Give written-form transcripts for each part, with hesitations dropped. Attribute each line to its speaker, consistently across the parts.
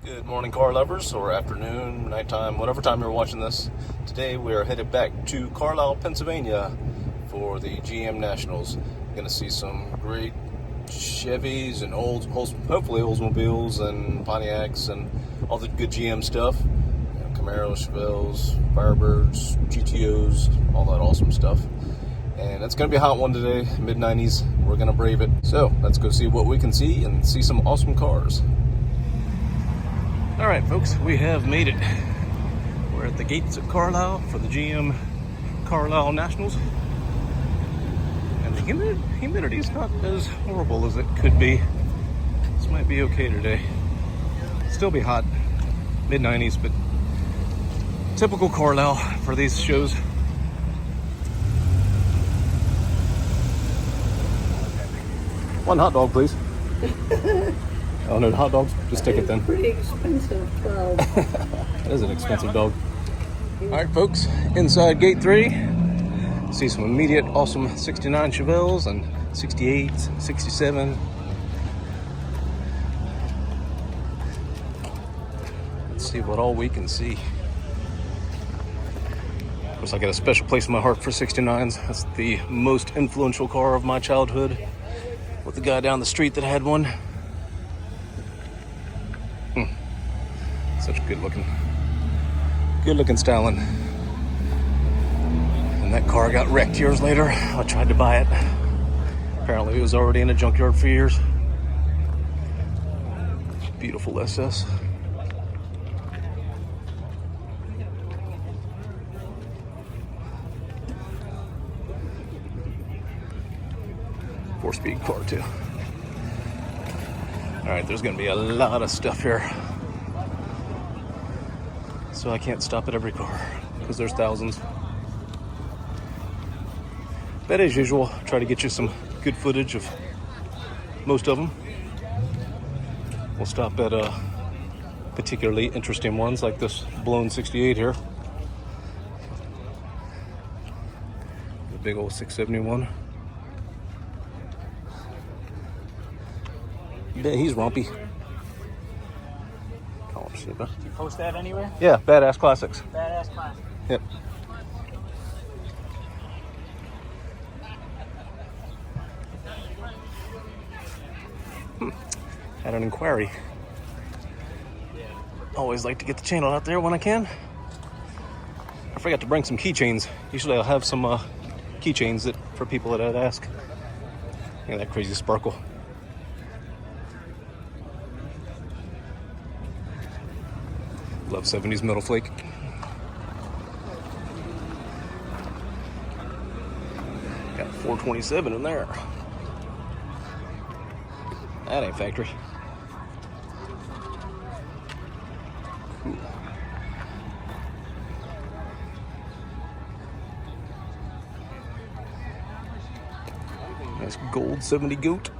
Speaker 1: Good morning, car lovers, or afternoon, nighttime, whatever time you're watching this. Today we are headed back to Carlisle, Pennsylvania for the GM Nationals. Going to see some great Chevys and hopefully Oldsmobiles and Pontiacs and all the good GM stuff. Camaros, Chevelles, Firebirds, GTOs, all that awesome stuff. And it's going to be a hot one today, mid-90s. We're going to brave it. So let's go see what we can see and see some awesome cars. All right, folks, we have made it. We're at the gates of Carlisle for the GM Carlisle Nationals. And the humidity is not as horrible as it could be. This might be okay today. Still be hot, mid-90s, but typical Carlisle for these shows. One hot dog, please. Oh, no hot dogs? Just take it then.
Speaker 2: Pretty expensive dog.
Speaker 1: That is an expensive dog. All right, folks, inside gate 3. See some immediate awesome 69 Chevelles and 68s, 67. Let's see what all we can see. Of course, I got a special place in my heart for 69s. That's the most influential car of my childhood, with the guy down the street that had one. Such good looking styling. And that car got wrecked years later. I tried to buy it. Apparently it was already in a junkyard for years. Beautiful SS. Four-speed car too. All right, there's gonna be a lot of stuff here. So I can't stop at every car because there's thousands. But as usual, try to get you some good footage of most of them. We'll stop at particularly interesting ones like this blown 68 here. The big old 671. Yeah, he's rompy.
Speaker 3: Did you post that anywhere?
Speaker 1: Yeah, Badass Classics.
Speaker 3: Badass class.
Speaker 1: Yep. Had an inquiry. Always like to get the channel out there when I can. I forgot to bring some keychains. Usually I'll have some keychains that for people that I'd ask. Look at that crazy sparkle. Love 70s metal flake. Got 427 in there. That ain't factory. Cool. Nice gold 70 goat.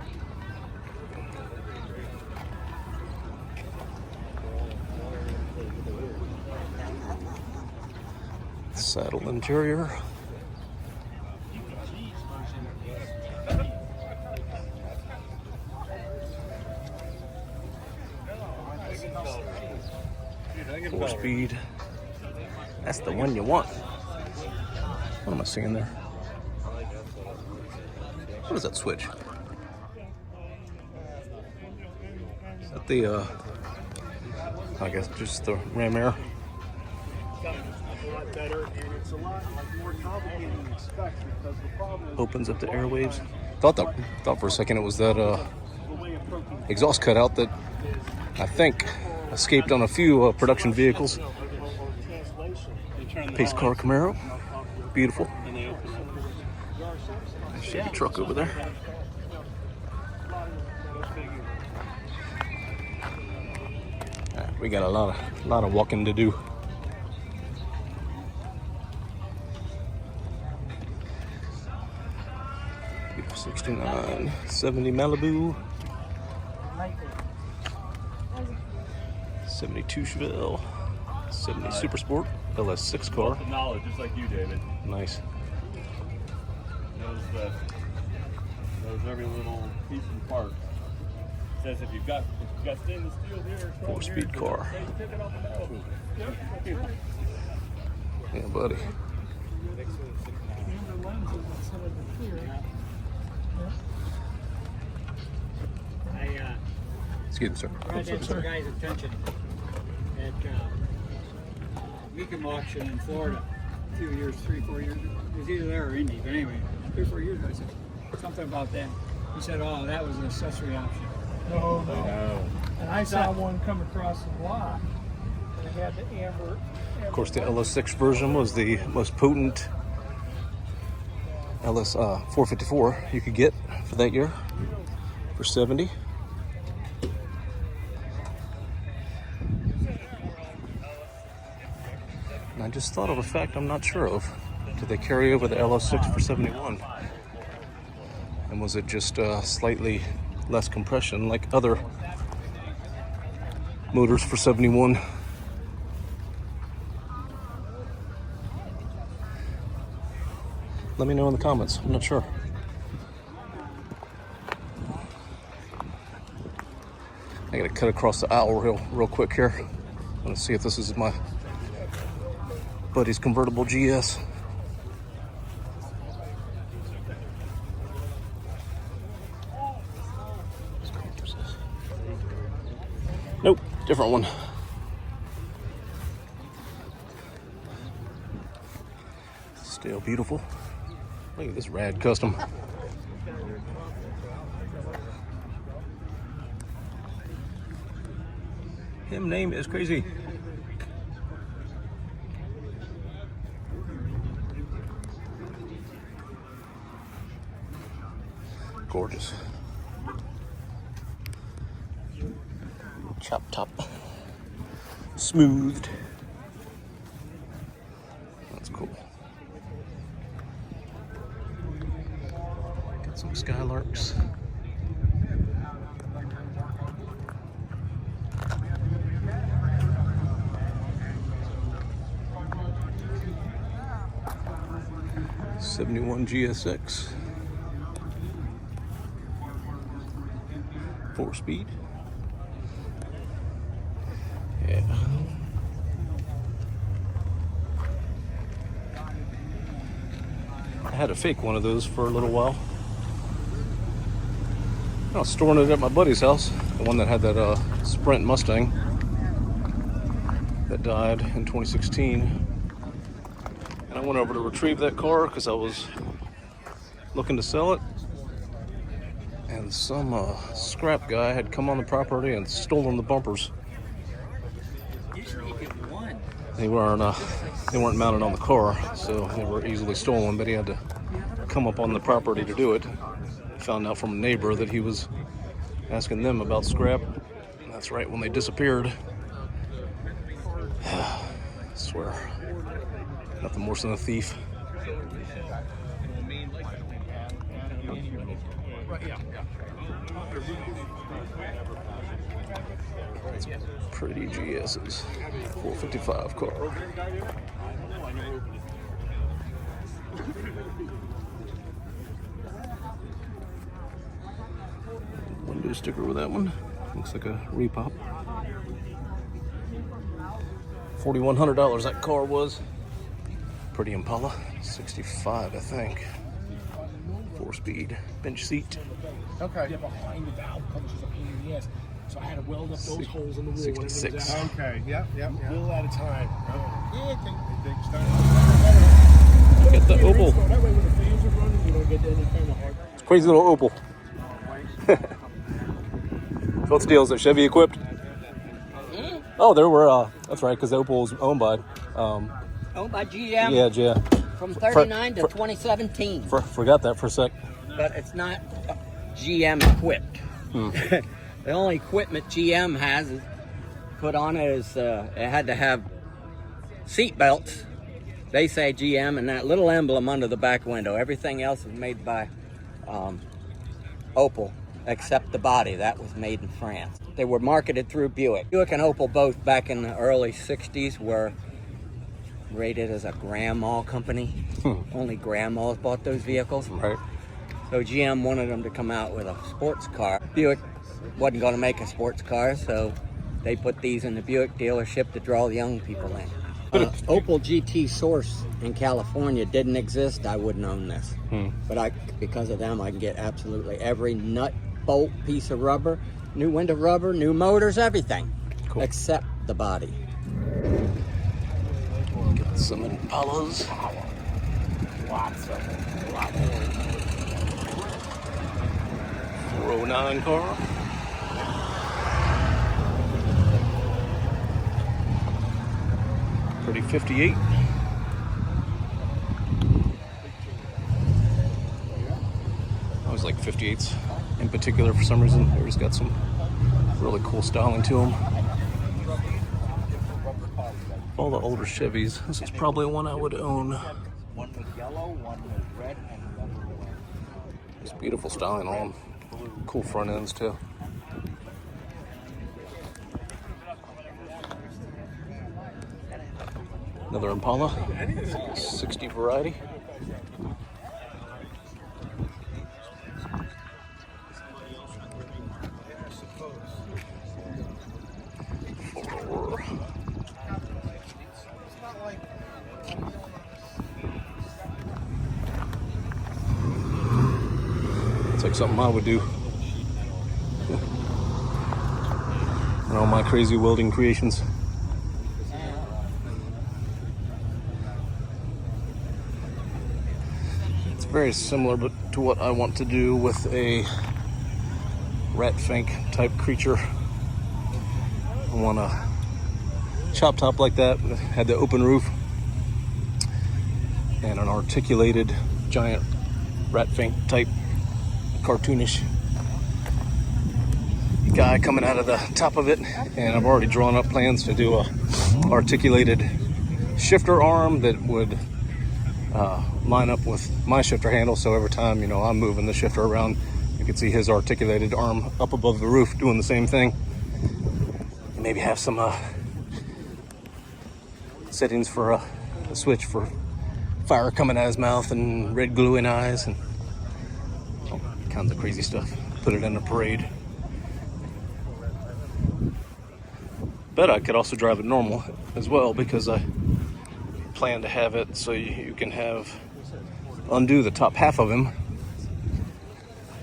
Speaker 1: Saddle interior. Four speed. That's the one you want. What am I seeing there? What is that switch? Is that the I guess just the ram air?
Speaker 4: Better, and it's a lot more complicated than you expect because the problem is
Speaker 1: opens up the airwaves. Thought for a second it was that exhaust cutout that I think escaped on a few production vehicles. Pace car Camaro, beautiful. Chevy truck over there. Right, we got a lot of walking to do. 69, 70 Malibu, 72 Chevelle, 70 Super Sport, LS6 car.
Speaker 4: knowledge, just like you, David.
Speaker 1: Nice.
Speaker 4: Knows every little piece and part.
Speaker 5: says if you've got stainless steel here,
Speaker 1: 4-speed car.
Speaker 5: take it off the metal.
Speaker 1: Yeah, buddy. Excuse me, sir.
Speaker 3: Brought that to the guy's attention at Meekum auction in Florida a few years, 3-4 years ago. It was either there or Indy, but anyway, 3-4 years ago. I said something about that. He said, "Oh, that was an accessory option."
Speaker 6: No. And I saw one come across the block, and it had the amber.
Speaker 1: Of course, the LS6 version was the most potent LS 454 you could get for that year for 70. And I just thought of a fact I'm not sure of. Did they carry over the LS6 for 71? And was it just slightly less compression like other motors for 71? Let me know in the comments. I'm not sure. I gotta cut across the aisle real quick here. I'm gonna see if this is my buddy's convertible GS. Nope, different one. Still beautiful. Look at this rad custom. Him name is crazy. Gorgeous. Chop top. Smoothed. That's cool. Got some Skylarks. '71 GSX. 4-speed. Yeah. I had a fake one of those for a little while. I was storing it at my buddy's house, the one that had that Sprint Mustang that died in 2016. And I went over to retrieve that car because I was looking to sell it. And some scrap guy had come on the property and stolen the bumpers.
Speaker 3: Usually you get one.
Speaker 1: They weren't mounted on the car, so they were easily stolen, but he had to come up on the property to do it. Found out from a neighbor that he was asking them about scrap. And that's right when they disappeared. I swear, nothing worse than a thief. That's pretty GS's 455 car. Window sticker with that one. Looks like a repop. $4,100 that car was. Pretty Impala. 65, I think. 4-speed. Bench seat.
Speaker 6: Okay. Yeah, behind the valve comes just a pain in the ass. So I had to weld up those holes in the wall.
Speaker 1: 66.
Speaker 6: Okay, yep.
Speaker 4: A little at a time.
Speaker 6: Yeah,
Speaker 4: They start.
Speaker 1: Look at the Opal.
Speaker 6: That way when the fans are running, you don't get any kind of hard.
Speaker 1: It's a crazy little Opal. So what's the deal? Is it Chevy equipped? Oh, there were, that's right, because the Opal was owned by,
Speaker 2: Owned by GM
Speaker 1: yeah.
Speaker 2: from 39 to 2017.
Speaker 1: Forgot that for a sec.
Speaker 2: But it's not GM equipped. The only equipment GM has is put on it is it had to have seat belts. They say GM and that little emblem under the back window. Everything else is made by Opel, except the body. That was made in France. They were marketed through Buick. Buick and Opel both back in the early 60s were rated as a grandma company. Only grandmas bought those vehicles.
Speaker 1: Right.
Speaker 2: So GM wanted them to come out with a sports car. Buick wasn't going to make a sports car, so they put these in the Buick dealership to draw the young people in. Opel GT Source in California didn't exist, I wouldn't own this. But because of them, I can get absolutely every nut, bolt, piece of rubber, new window rubber, new motors, everything, except the body.
Speaker 1: Got some Impalas.
Speaker 5: Lots of them.
Speaker 1: 409 car. Pretty 58. I always like 58s in particular for some reason. They've just got some really cool styling to them. All the older Chevys, this is probably one I would own.
Speaker 4: One with yellow, one with red, and another with
Speaker 1: It's beautiful styling on them. Cool front ends too. Another Impala, 60 variety. It's like something I would do. And all my crazy welding creations. It's very similar to what I want to do with a rat fink type creature. I want a chop top like that, had the open roof, and an articulated giant rat fink type cartoonish guy coming out of the top of it. And I've already drawn up plans to do a articulated shifter arm that would line up with my shifter handle, so every time, you know, I'm moving the shifter around, you can see his articulated arm up above the roof doing the same thing. Maybe have some settings for a switch for fire coming out of his mouth and red glowing eyes and all kinds of crazy stuff. Put it in a parade. But I could also drive it normal as well, because I plan to have it so you can undo the top half of him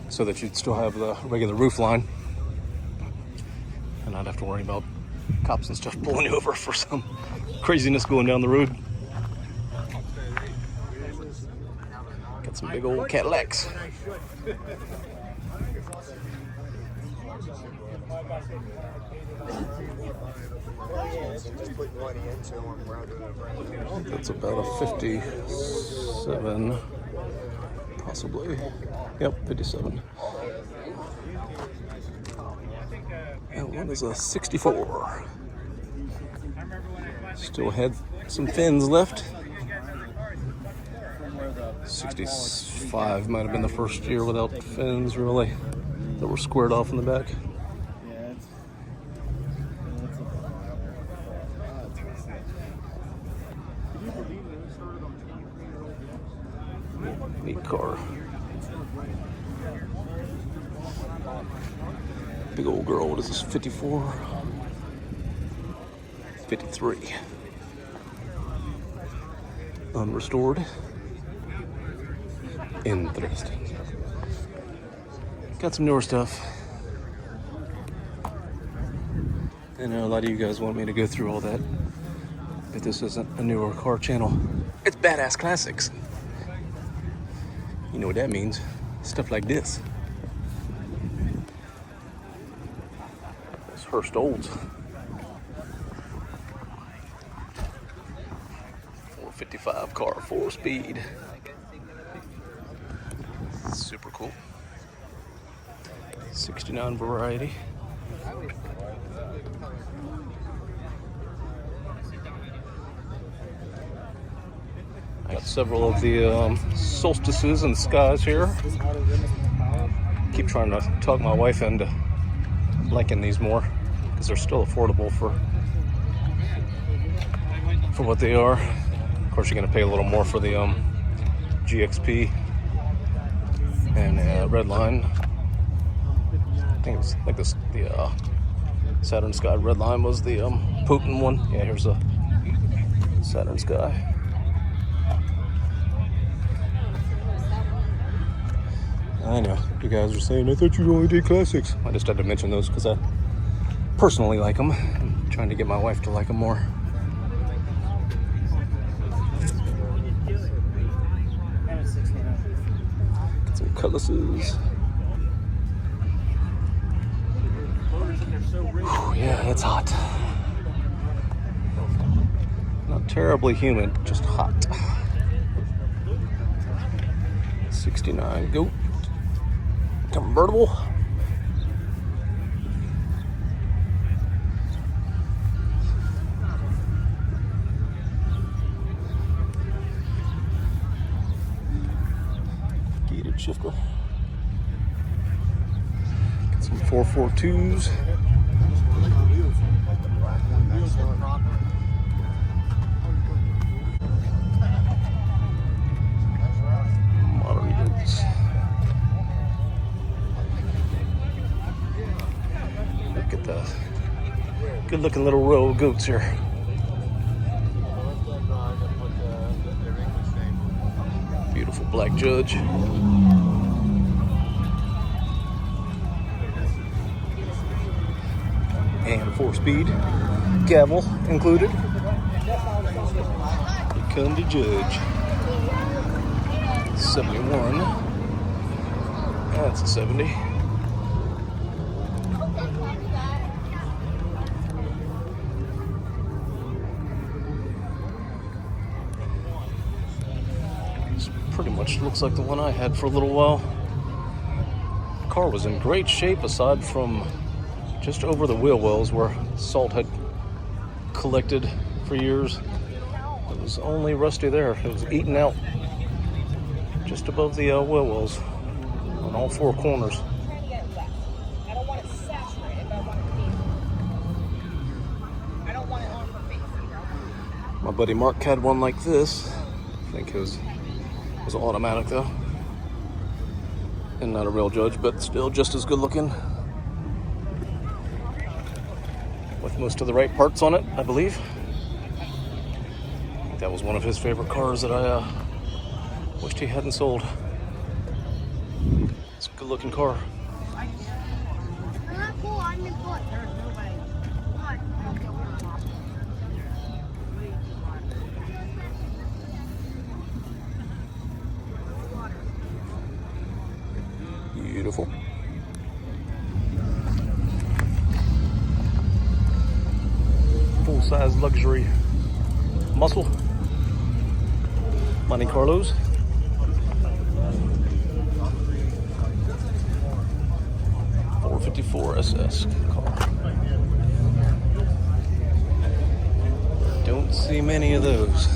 Speaker 1: so that you'd still have the regular roof line and not have to worry about cops and stuff pulling you over for some craziness going down the road. Got some big old Cadillacs. That's about a 57, possibly. Yep, 57. And one is a 64. Still had some fins left. 65 might have been the first year without fins, really, that were squared off in the back. Neat car. Big old girl, what is this, 54? 53. Unrestored. Interesting. Got some newer stuff. I know a lot of you guys want me to go through all that, but this isn't a newer car channel. It's badass classics. You know what that means. Stuff like this. It's Hurst Olds. 455 car, 4-speed. Super cool. 69 variety. I got several of the solstices and skies here. Keep trying to talk my wife into liking these more, because they're still affordable for what they are. Of course, you're going to pay a little more for the GXP and Redline. I think it's like this. The Saturn Sky red line was the Putin one. Yeah, here's the Saturn Sky. I know you guys are saying I thought you only did classics. I just had to mention those because I personally like them. I'm trying to get my wife to like them more. Got some cutlasses. Whew, yeah, it's hot. Not terribly humid, just hot. 69 goat convertible. Gated shifter. Got some 442s. Modern goods. Look at the good looking little row of goats here. Beautiful black judge. And a 4-speed gavel included. Here come the judge. 71. That's a 70. This pretty much looks like the one I had for a little while. The car was in great shape aside from just over the wheel wells where salt had collected for years. It was only rusty there. It was eaten out just above the wheel wells on all four corners. My buddy Mark had one like this. I think it was automatic though. And not a real judge, but still just as good looking. With most of the right parts on it, I believe. I think that was one of his favorite cars that I wished he hadn't sold. It's a good looking car. Beautiful. Full-size luxury muscle Monte Carlos. .454 SS car. Don't see many of those.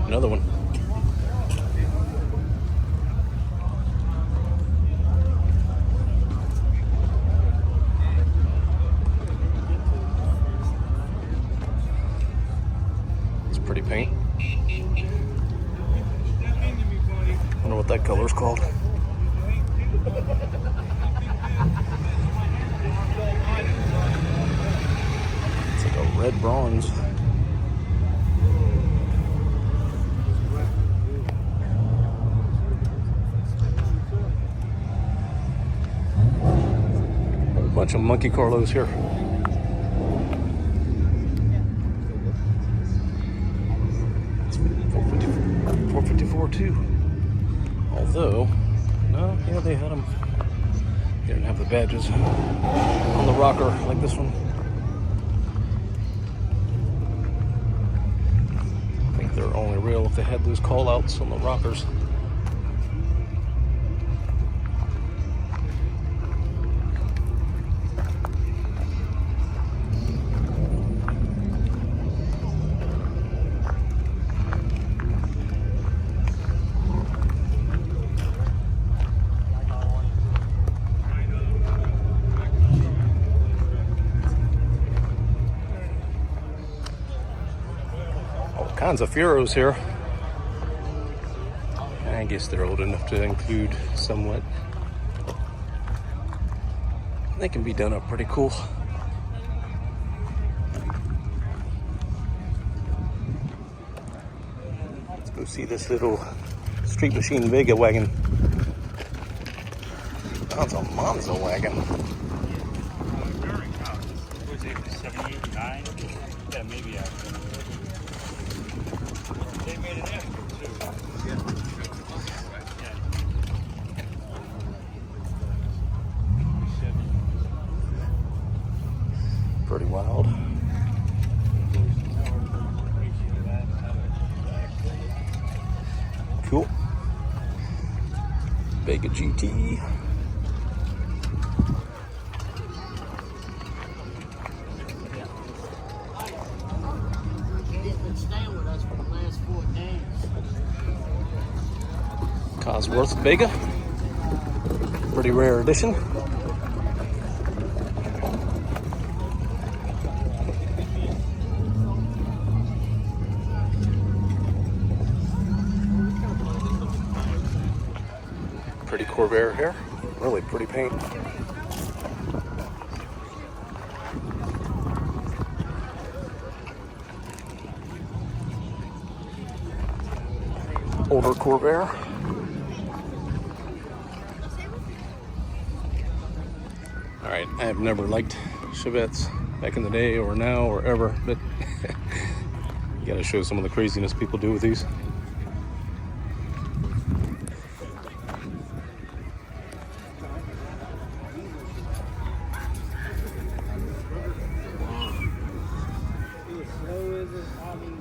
Speaker 1: Another one. Pretty paint. Wonder what that color's called. It's like a red bronze. A bunch of Monkey Carlos here. 454 too. Although, no, yeah, they had them. They didn't have the badges on the rocker like this one. I think they're only real if they had those call outs on the rockers. All kinds of Furos here. guess they're old enough to include somewhat. They can be done up pretty cool. Let's go see this little Street Machine Vega wagon. That's a Monza wagon.
Speaker 5: Was it 78, 9? Yeah, maybe after. They made it after, too.
Speaker 1: Pretty wild. Cool. Vega GT.
Speaker 2: He's been staying with us for the last 4 days.
Speaker 1: Cosworth Vega. Pretty rare edition. Pretty Corvair here. Really pretty paint. Older Corvair. Alright, I have never liked Chevettes back in the day or now or ever, but you gotta show some of the craziness people do with these.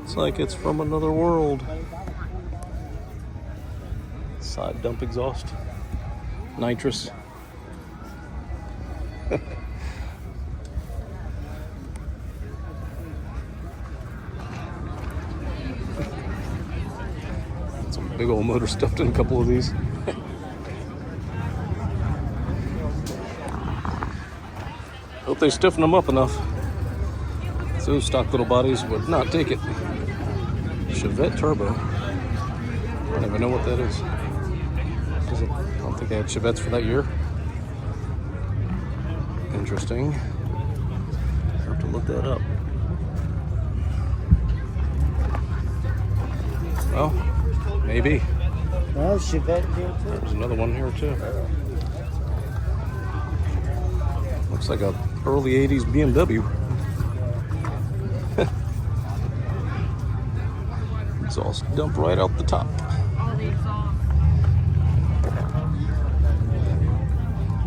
Speaker 1: It's like it's from another world. Side dump exhaust. Nitrous. Some big old motor stuffed in a couple of these. Hope they stiffen them up enough. Those stock little bodies would not take it. Chevette Turbo. I don't even know what that is. I don't think they had Chevettes for that year. Interesting. I have to look that up. Well, maybe.
Speaker 2: Well, Chevette did too.
Speaker 1: There's another one here too. Looks like a early 80s BMW. Exhaust dump right out the top.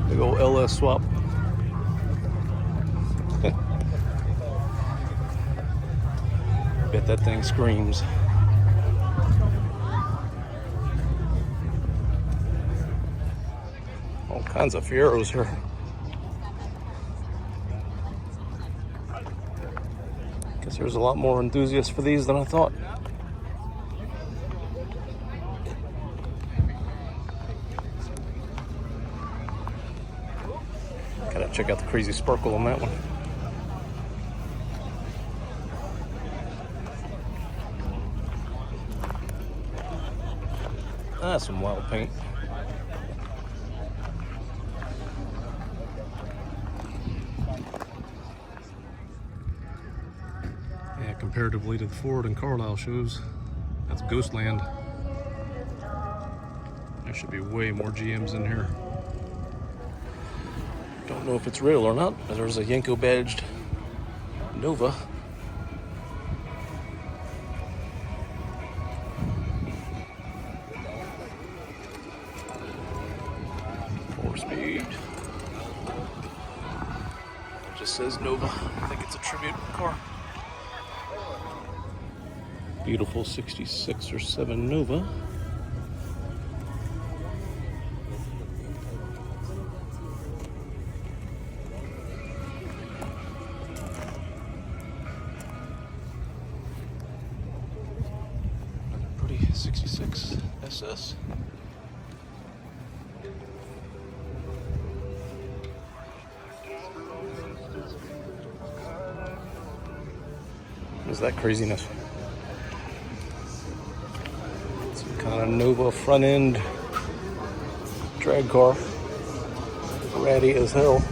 Speaker 1: Big old LS swap. Bet that thing screams. All kinds of Fieros here. Guess there's a lot more enthusiasts for these than I thought. Gotta check out the crazy sparkle on that one. That's some wild paint. Yeah, comparatively to the Ford and Carlisle shows, that's Ghostland. There should be way more GMs in here. Don't know if it's real or not, but there's a Yenko badged Nova. 4-speed. It just says Nova. I think it's a tribute car. Beautiful 66 or 7 Nova. Pretty 66 SS. What is that craziness? Some on a Nova front end drag car. Ratty as hell.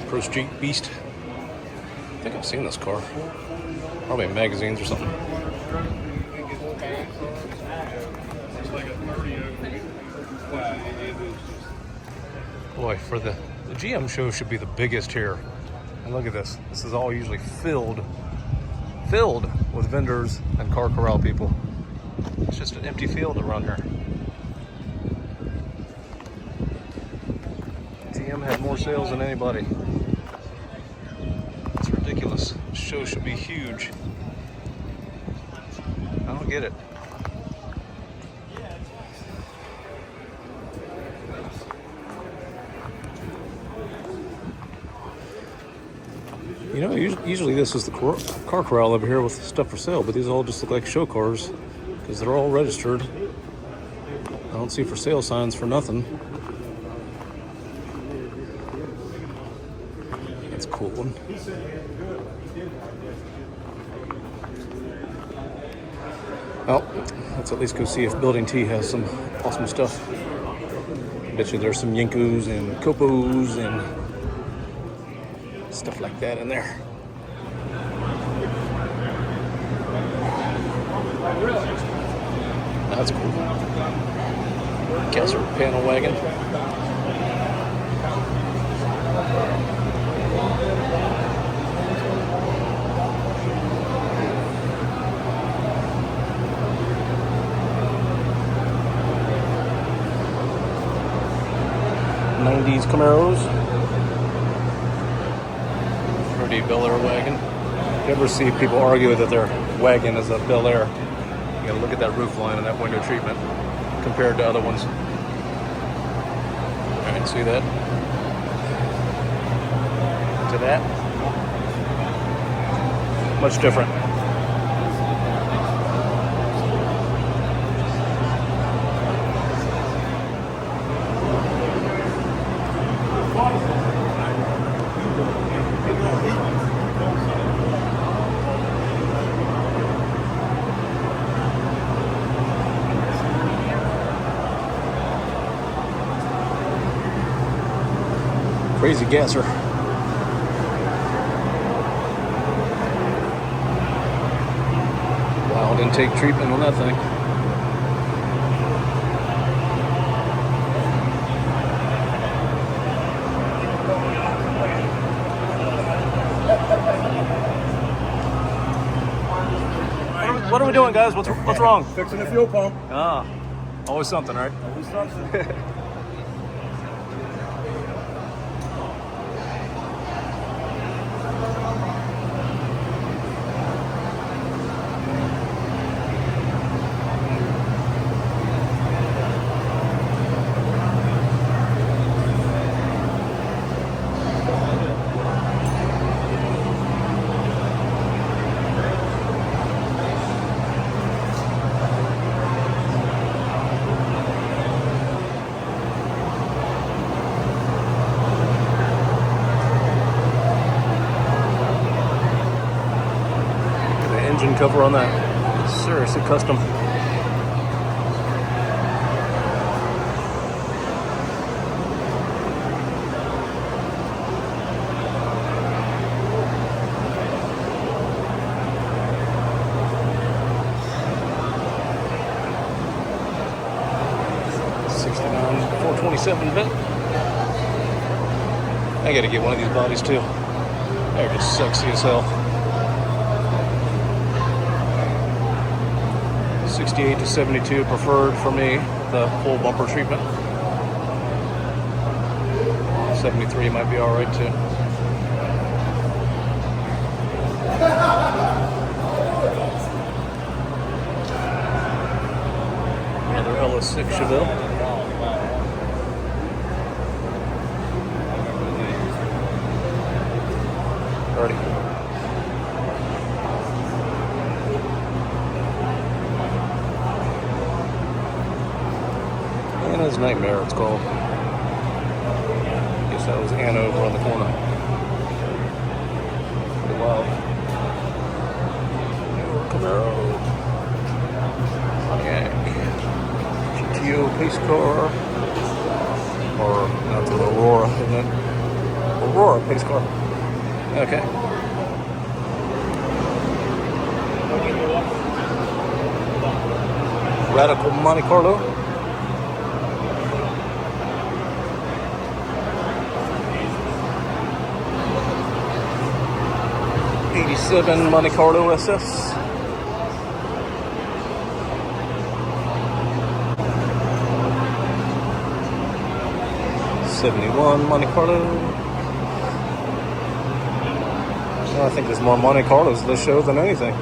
Speaker 1: Pro Street Beast. I think I've seen this car. Probably in magazines or something. Boy, for the GM show should be the biggest here. And look at this. This is all usually filled with vendors and car corral people. It's just an empty field around here. GM had more sales than anybody. It's ridiculous. This show should be huge. I don't get it. You know, usually this is the car corral over here with stuff for sale, but these all just look like show cars because they're all registered. I don't see for sale signs for nothing. That's a cool one. Well, let's at least go see if Building T has some awesome stuff. I bet you there's some Yenkus and Copos and stuff like that in there. That's cool. Kessler panel wagon. '90s Camaros. Pretty Bel Air wagon. You ever see people argue that their wagon is a Bel Air? You gotta look at that roof line and that window treatment compared to other ones. Alright, see that? To that? Much different. Crazy gasser. Wild intake treatment on that thing. What are we doing, guys? What's wrong?
Speaker 4: Fixing the fuel pump.
Speaker 1: Ah, always something, right?
Speaker 4: Always something.
Speaker 1: Engine cover on that. Seriously custom. '69 427 vet. I gotta get one of these bodies too. They're just sexy as hell. 68 to 72 preferred for me, the full bumper treatment. 73 might be alright too. Another LS6 Chevelle. Anna's Nightmare, it's called. Guess that was Anna over on the corner. Pretty wild. Camaro. Pontiac. GTO pace car. Or, that's an Aurora, isn't it? Aurora pace car. Okay. Radical Monte Carlo. '87 Monte Carlo SS. '71 Monte Carlo. I think there's more Monte Carlos in this show than anything.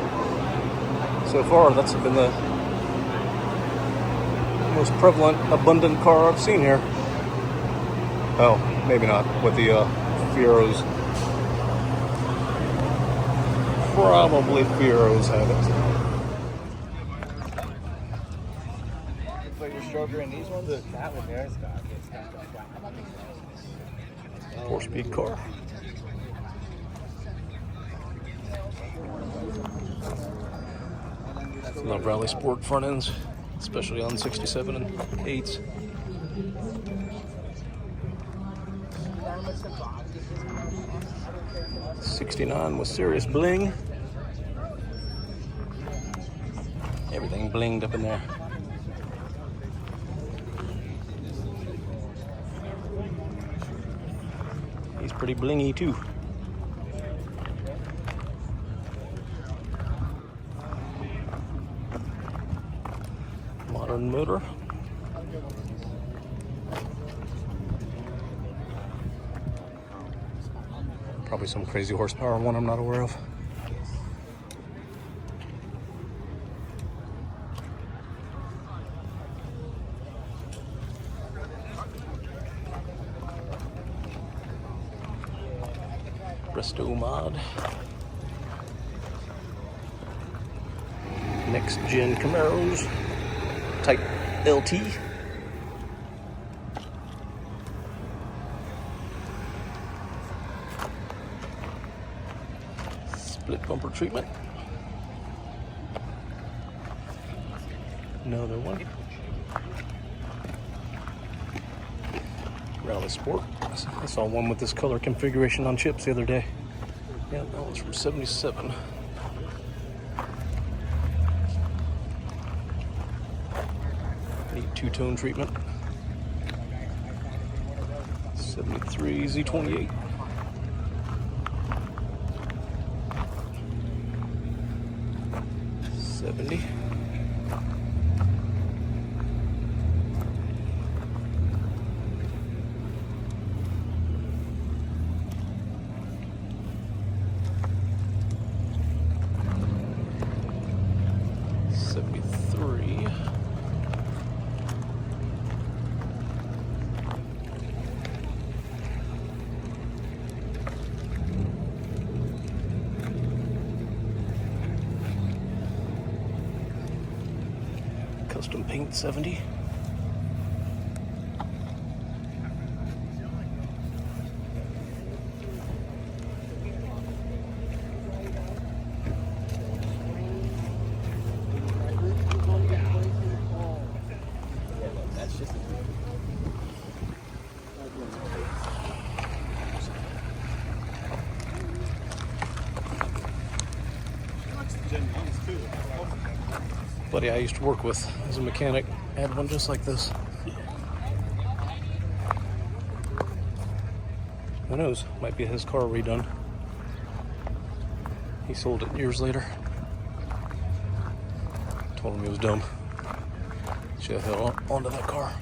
Speaker 1: So far, that's been the most prevalent, abundant car I've seen here. Oh, maybe not with the Fieros. Probably Fieros have it.
Speaker 4: But you're stronger in these ones? That one there's got
Speaker 1: 4-speed car. Love Rally Sport front ends, especially on 67 and 8s. '69 with serious bling. Everything blinged up in there. He's pretty blingy too. Modern motor. Probably some crazy horsepower one I'm not aware of. Presto mod. Next gen Camaros. Type LT. Split bumper treatment. Another one. Rally Sport. I saw one with this color configuration on chips the other day. Yeah, that one's from '77. Neat two-tone treatment. '73 Z28. '70. '73. Custom paint '70. Buddy I used to work with as a mechanic had one just like this. Who knows? Might be his car redone. He sold it years later. Told him he was dumb. Should have held onto that car.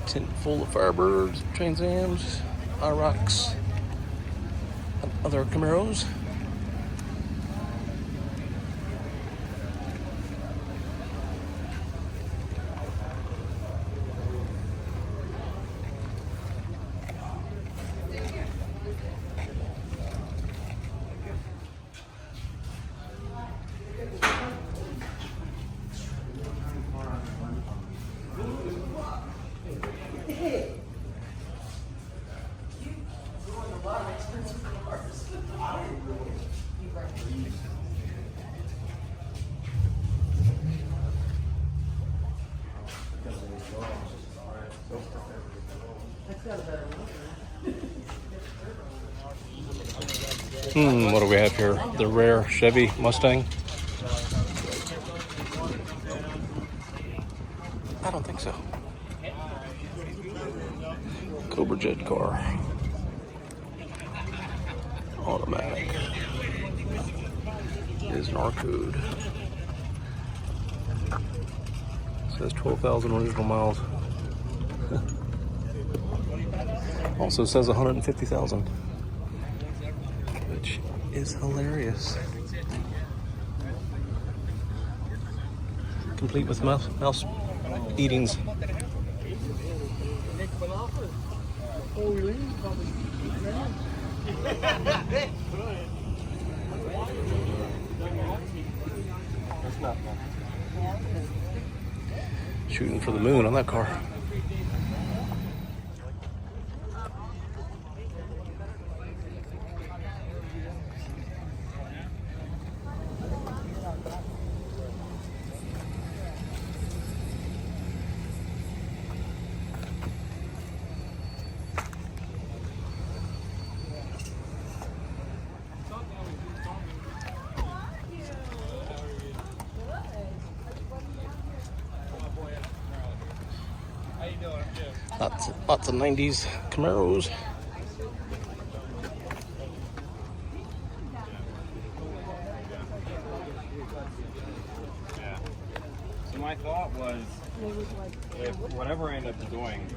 Speaker 1: Tint full of Firebirds, Trans Ams, IROCs, and other Camaros. What do we have here? The rare Chevy Mustang? I don't think so. Cobra Jet car. Automatic. Is Narcode. Says 12,000 original miles. Also says 150,000. Which is hilarious. Complete with mouse eatings. Shooting for the moon on that car. Lots of 90s Camaros.
Speaker 7: So my thought was, if whatever I end up doing,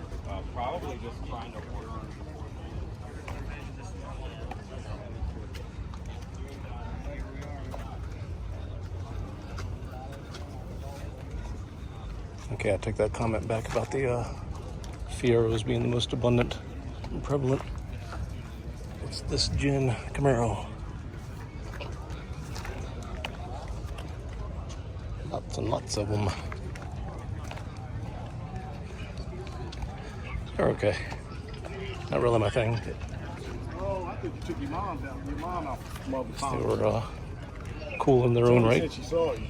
Speaker 7: probably just trying to order.
Speaker 1: Okay, I take that comment back about the Fieros being the most abundant and prevalent. It's this Gen Camaro. Lots and lots of them. They're okay. Not really my thing.
Speaker 4: Oh, I think you took your mom off Mother's
Speaker 1: They
Speaker 4: House.
Speaker 1: were cool in their own right.
Speaker 4: She saw you.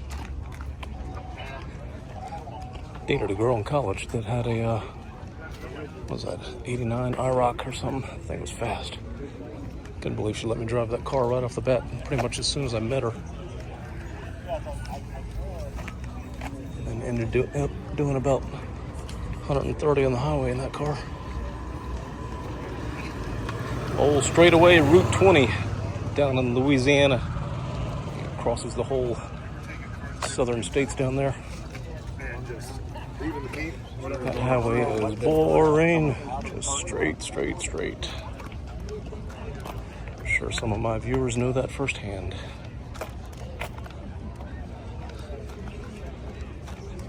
Speaker 1: Dated a girl in college that had a, what was that, 89 IROC or something. That thing was fast. Couldn't believe she let me drive that car right off the bat, pretty much as soon as I met her. And then ended up doing about 130 on the highway in that car. Old straightaway Route 20 down in Louisiana. It crosses the whole southern states down there. That highway is boring. Just straight. I'm sure some of my viewers know that firsthand.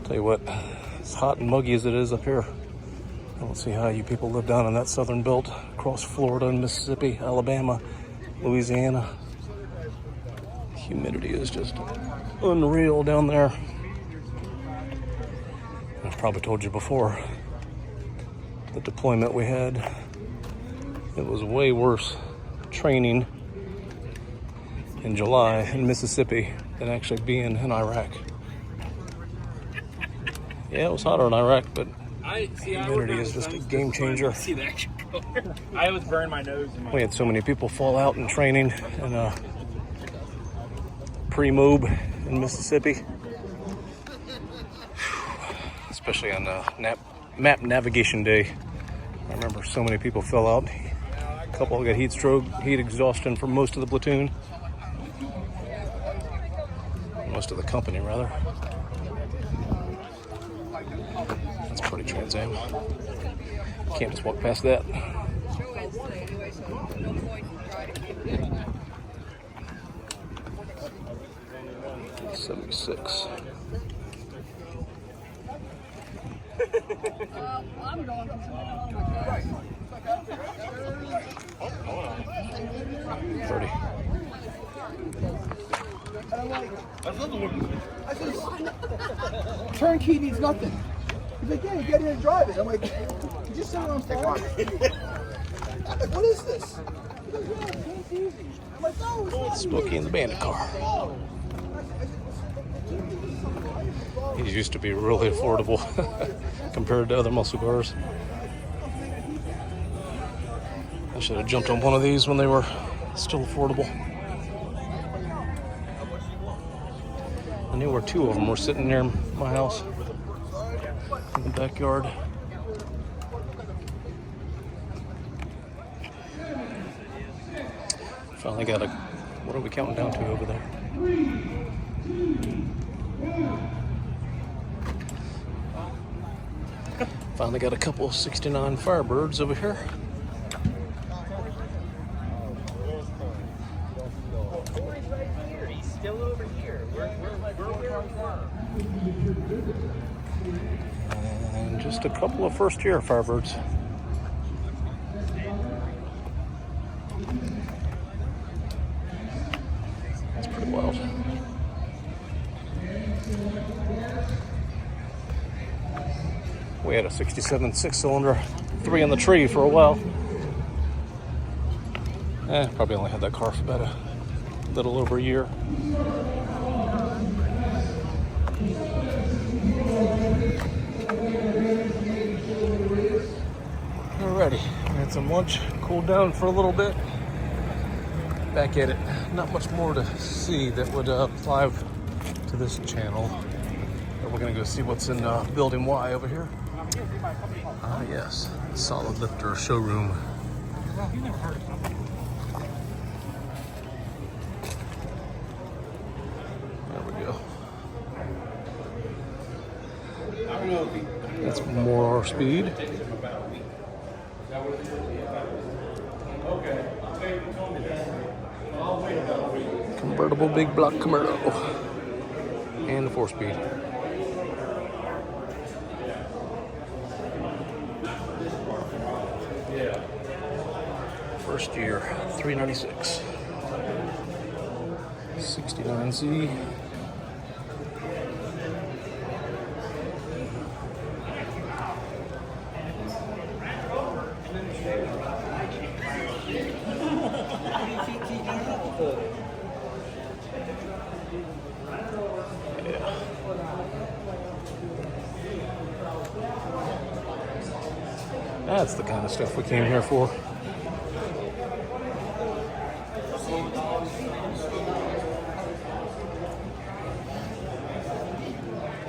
Speaker 1: Tell you what, as hot and muggy as it is up here, I don't see how you people live down in that southern belt, across Florida and Mississippi, Alabama, Louisiana. Humidity is just unreal down there. I've probably told you before, the deployment we had, it was way worse training in July in Mississippi than actually being in Iraq. Yeah, it was hotter in Iraq, but humidity is just a game changer.
Speaker 7: I was burning my nose.
Speaker 1: We had so many people fall out in training and pre-mob in Mississippi. Especially on map navigation day. I remember so many people fell out. A couple got heat stroke, heat exhaustion for most of the platoon. Most of the company, rather. That's pretty Trans Am. Can't just walk past that. '76.
Speaker 8: I'm going.
Speaker 1: 30.
Speaker 9: Turnkey needs nothing. He's like, yeah, you get in and drive it. I'm like, you just sit on phone. I'm like, what is this? He goes, yeah, it's easy. I'm like, no, it's not.
Speaker 1: Smokey and the Bandit car. These used to be really affordable compared to other muscle cars. I should have jumped on one of these when they were still affordable. I knew where two of them were sitting near my house in the backyard. Finally got a, what are we counting down to over there? Finally got a couple of 69 Firebirds over here.
Speaker 7: He's still over here.
Speaker 1: And just a couple of first-year Firebirds. That's pretty wild. We had a 67 6-cylinder, 3 in the tree for a while. Probably only had that car for about a little over a year. Alrighty, had some lunch, cooled down for a little bit. Back at it. Not much more to see that would apply to this channel. But we're gonna go see what's in Building Y over here. Ah, yes, Solid Lifter Showroom. There we go. That's more speed. Convertible big block Camaro. And the 4-speed. First year, 396. 69Z. That's the kind of stuff we came here for.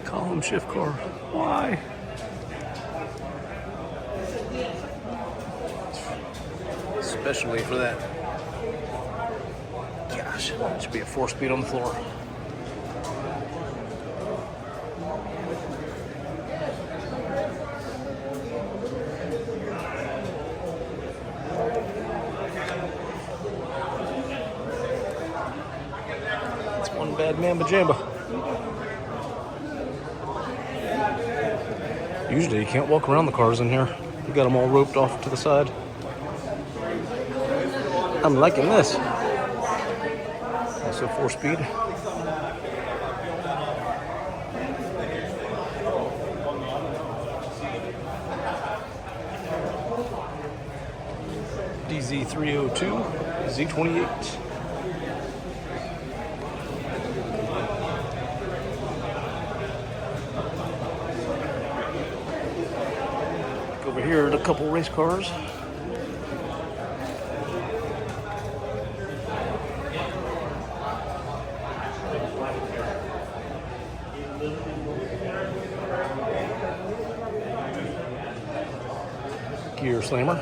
Speaker 1: Column shift car. Why? Especially for that. Gosh, it should be a 4-speed on the floor. It's one bad mamba jamba. Usually you can't walk around the cars in here. You got them all roped off to the side. I'm liking this. Also 4-speed. DZ302, Z28. Over here are a couple race cars. Gear Slammer.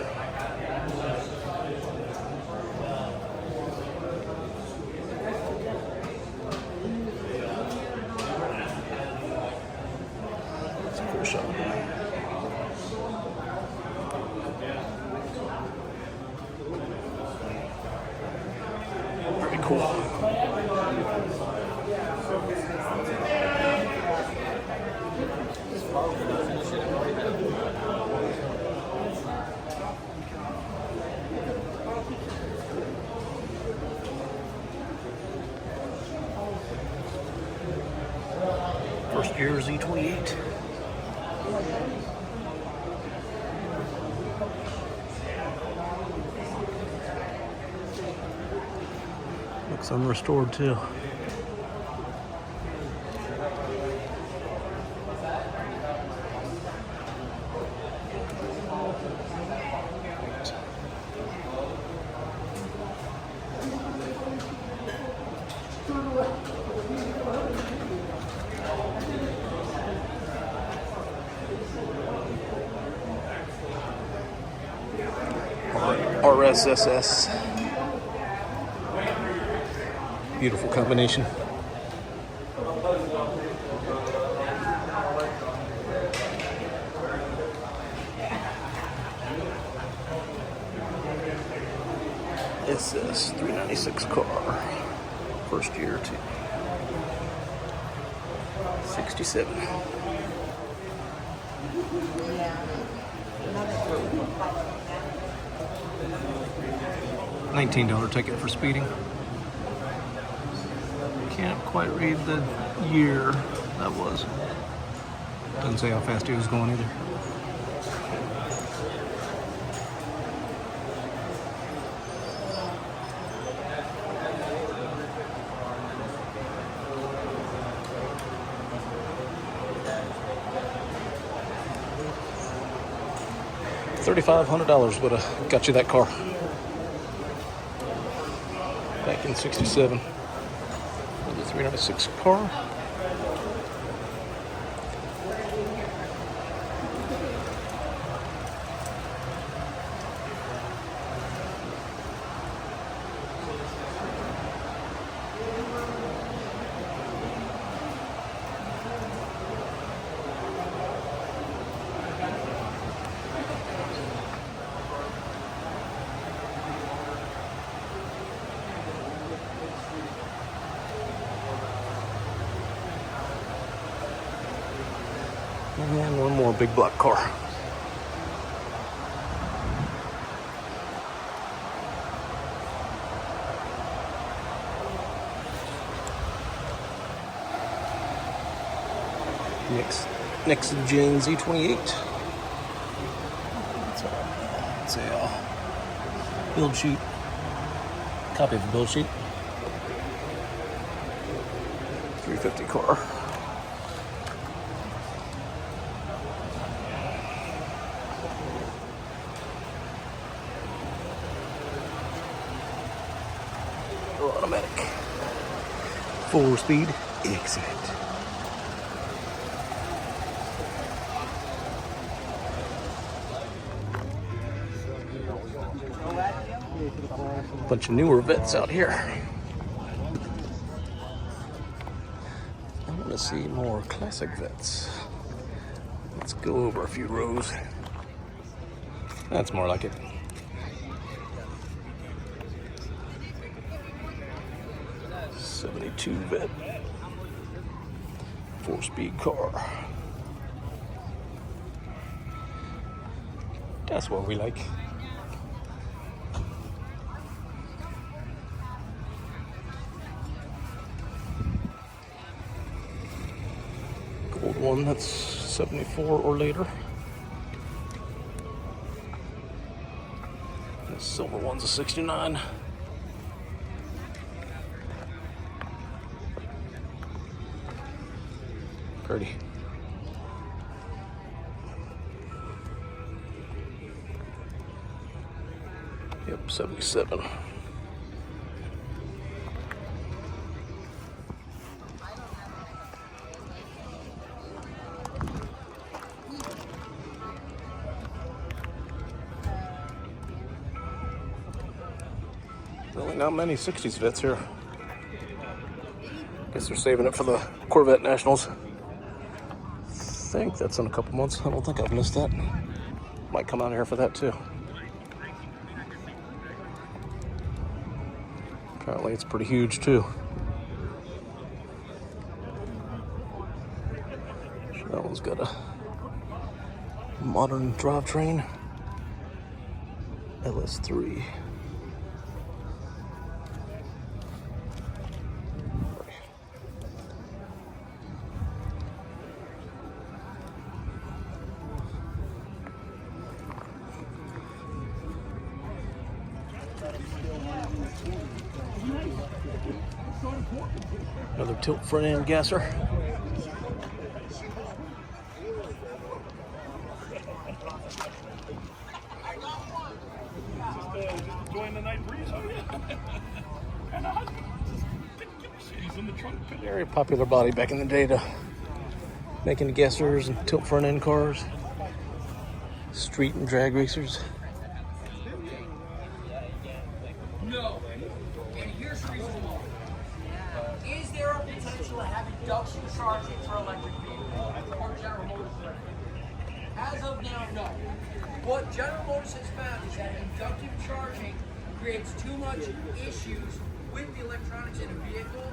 Speaker 1: It's a cool shot. Pretty cool. First year Z28. Looks unrestored too. RSSS. Beautiful combination. SS 396 car. First year to 67. $19 ticket for speeding. Can't quite read the year that was. Doesn't say how fast he was going either. $3,500 would have got you that car back in '67. The 396 car. And one more big black car. Next gen Z28. It's a build sheet. Copy of the build sheet. 350 car. Automatic. 4-speed. Excellent. Bunch of newer vets out here. I want to see more classic vets. Let's go over a few rows. That's more like it. '72 vet. 4-speed car. That's what we like. Gold one, that's 74 or later. The silver one's a 69. Pretty. Yep, 77. Really not many 60s vets here. Guess they're saving it for the Corvette Nationals. I think that's in a couple months. I don't think I've missed that. Might come out here for that too. Apparently it's pretty huge too. That one's got a modern drivetrain. LS3. Another tilt front end gasser.
Speaker 5: Enjoying the night breeze, are you?
Speaker 1: Very popular body back in the day to making gassers and tilt front end cars, street and drag racers.
Speaker 2: actually have induction charging for electric vehicles or General Motors. As of now, no. What General Motors has found is that inductive charging creates too much issues with the electronics in a vehicle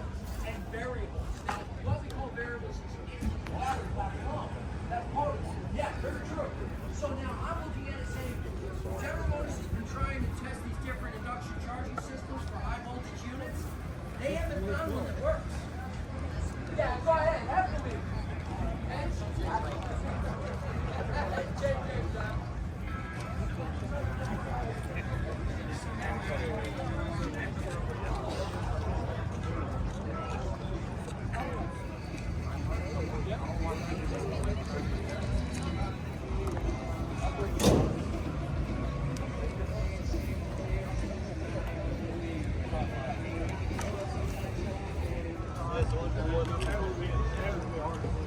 Speaker 2: and variables. Now, what we call variables is water, that's part of it. Yeah, very true. So now I'm looking at it saying, General Motors has been trying to test these different induction charging systems for high voltage units. They haven't found one that works. Yeah, go ahead, have to be.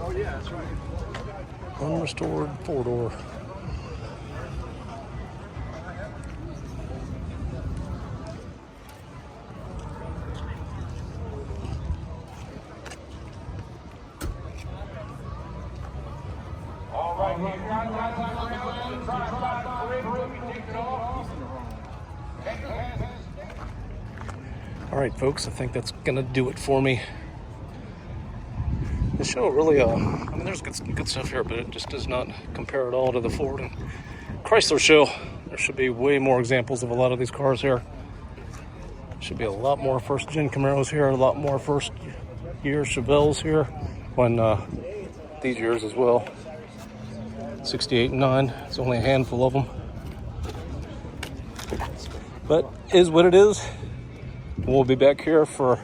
Speaker 4: Oh yeah, that's right.
Speaker 1: Unrestored four-door. All right, folks, I think that's gonna do it for me. The show really, I mean, there's good stuff here, but it just does not compare at all to the Ford and Chrysler show. There should be way more examples of a lot of these cars here. Should be a lot more first-gen Camaros here, a lot more first-year Chevelles here. When these years as well, 68 and 9. It's only a handful of them, but is what it is. We'll be back here for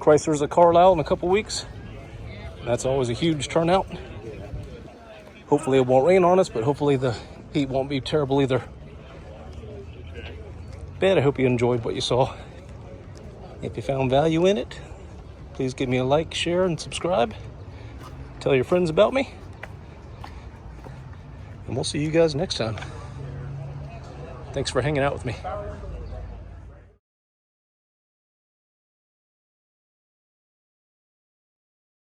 Speaker 1: Chrysler's at Carlisle in a couple weeks. That's always a huge turnout. Hopefully it won't rain on us, but hopefully the heat won't be terrible either. But I hope you enjoyed what you saw. If you found value in it, please give me a like, share, and subscribe. Tell your friends about me. And we'll see you guys next time. Thanks for hanging out with me.